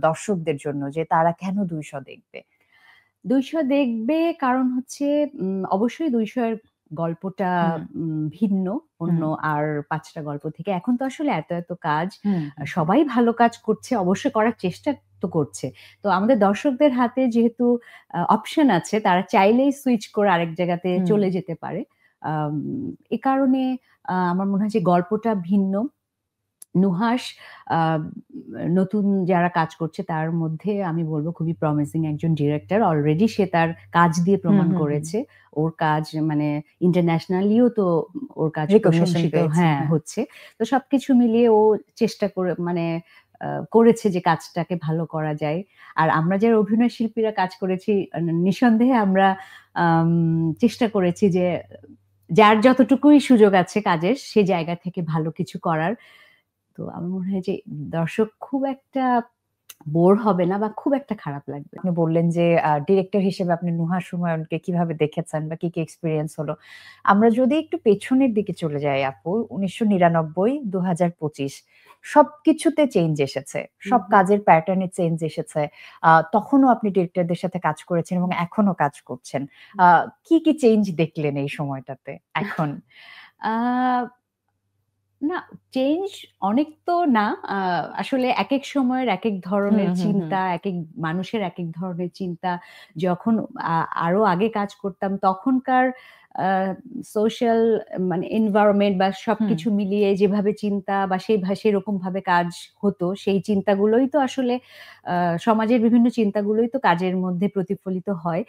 দর্শকদের জন্য যে তারা কেন ২০০ দেখবে? ২০০ দেখবে কারণ হচ্ছে অবশ্যই ২০০ এর গল্পটা ভিন্ন অন্য আর ৫ টা গল্প থেকে। এখন তো আসলে এত কাজ, সবাই ভালো কাজ করছে, অবশ্যই করার চেষ্টা তো করছে। তো আমাদের দর্শকদের হাতে যেহেতু অপশন আছে, তারা চাইলেই সুইচ করে আরেক জায়গাতে চলে যেতে পারে। এ কারণে আমার মনে হয় যে গল্পটা ভিন্ন। নুহাস নতুন যারা কাজ করছে তার মধ্যে আমি বলব খুবই প্রমিসিং একজন ডিরেক্টর। অলরেডি সে তার কাজ দিয়ে প্রমাণ করেছে। ওর কাজ মানে ইন্টারন্যাশনালিও তো ওর কাজ প্রশংসিত হচ্ছে। তো সবকিছু মিলিয়ে ও চেষ্টা করে মানে করেছে যে কাজটাকে ভালো করা যায়। আর আমরা যারা অভিনয় শিল্পীরা কাজ করেছি নিঃসন্দেহে আমরা চেষ্টা করেছি যে যার যতটুকুই সুযোগ আছে কাজের সে জায়গা থেকে ভালো কিছু করার। তো আমার মনে হয় যে দর্শক খুব একটা বোর হবে না বা খুব একটা খারাপ লাগবে। আপনি বললেন যে ডিরেক্টর হিসেবে আপনি নুহাস হুমায়ুনকে কিভাবে দেখেছেন বা কি এক্সপেরিয়েন্স হলো। আমরা যদি একটু পেছনের দিকে চলে যাই আপু, ১৯৯৯, ২০২৫ সবকিছুতে চেঞ্জ এসেছে। সব কাজের প্যাটার্নে চেঞ্জ এসেছে। তখনও আপনি ডিরেক্টরদের সাথে কাজ করেছেন এবং এখনো কাজ করছেন। কি চেঞ্জ দেখলেন এই সময়টাতে এখন? না, চেঞ্জ অনেক তো না। আসলে একেক সময়ের একেক ধরনের চিন্তা, একেক মানুষের একেক ধরনের চিন্তা। যখন আরো আগে কাজ করতাম তখনকার সোশ্যাল মানে এনভায়রনমেন্ট বা সবকিছু মিলিয়ে যেভাবে চিন্তা বা সেরকম ভাবে কাজ হতো, সেই চিন্তাগুলোই তো আসলে সমাজের বিভিন্ন চিন্তাগুলোই তো কাজের মধ্যে প্রতিফলিত হয়।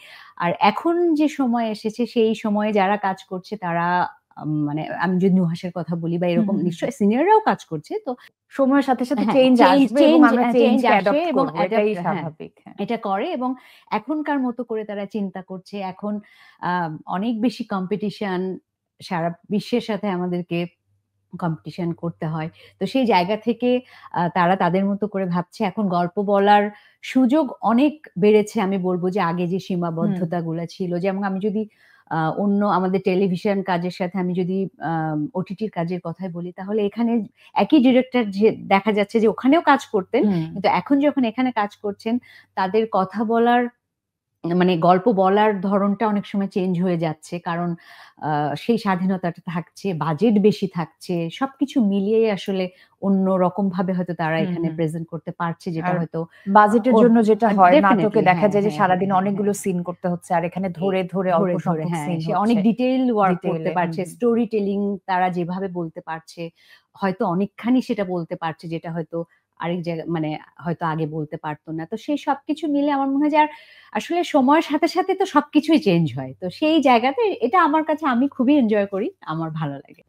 আর এখন যে সময় এসেছে সেই সময়ে যারা কাজ করছে তারা মানে আমি যদি নুহাসের কথা বলি বা এরকম নিশ্চয়ই সিনিয়ররাও কাজ করছে। তো সময়ের সাথে সাথে চেঞ্জ আসবে এবং আমরা চেঞ্জকে অ্যাডপ্ট করব, এটাই স্বাভাবিক। এটা করে এবং এখনকার মতো করে তারা চিন্তা করছে। এখন অনেক বেশি কম্পিটিশন, সারা বিশ্বের সাথে আমাদেরকে কম্পিটিশন করতে হয়। তো সেই জায়গা থেকে তারা তাদের মতো করে ভাবছে। এখন গল্প বলার সুযোগ অনেক বেড়েছে। আমি বলব যে আগে যে সীমাবদ্ধতাগুলো ছিল, যেমন আমি যদি অন্য আমাদের টেলিভিশন কাজের সাথে আমি যদি ওটিটির কাজের কথাই বলি, তাহলে এখানে একই ডিরেক্টর যে দেখা যাচ্ছে যে ওখানেও কাজ করতেন, কিন্তু এখন যখন এখানে কাজ করছেন তাদের কথা বলার মানে গল্প বলার ধরনটা অনেক সময় চেঞ্জ হয়ে যাচ্ছে, কারণ সেই স্বাধীনতাটা থাকছে, বাজেট বেশি থাকছে, সবকিছু মিলিয়ে আসলে অন্য রকম ভাবে হয়তো তারা এখানে প্রেজেন্ট করতে পারছে, যেটা হয়তো বাজেটের জন্য যেটা হয় নাটকে দেখা যায় যে সারাদিন অনেকগুলো সিন করতে হচ্ছে, আর এখানে ধরে ধরে অল্প সংখ্যক সিন হচ্ছে, অনেক ডিটেইল ওয়ার্ক করতে পারছে, স্টোরি টেলিং তারা যেভাবে বলতে পারছে হয়তো অনেকখানি সেটা বলতে পারছে যেটা হয়তো আরেক জায়গায় মানে হয়তো আগে বলতে পারতো না। তো সেই সবকিছু মিলে আমার মনে হয় যে আসলে সময়ের সাথে সাথে তো সবকিছুই চেঞ্জ হয়। তো সেই জায়গাতে এটা আমার কাছে আমি খুবই এনজয় করি, আমার ভালো লাগে।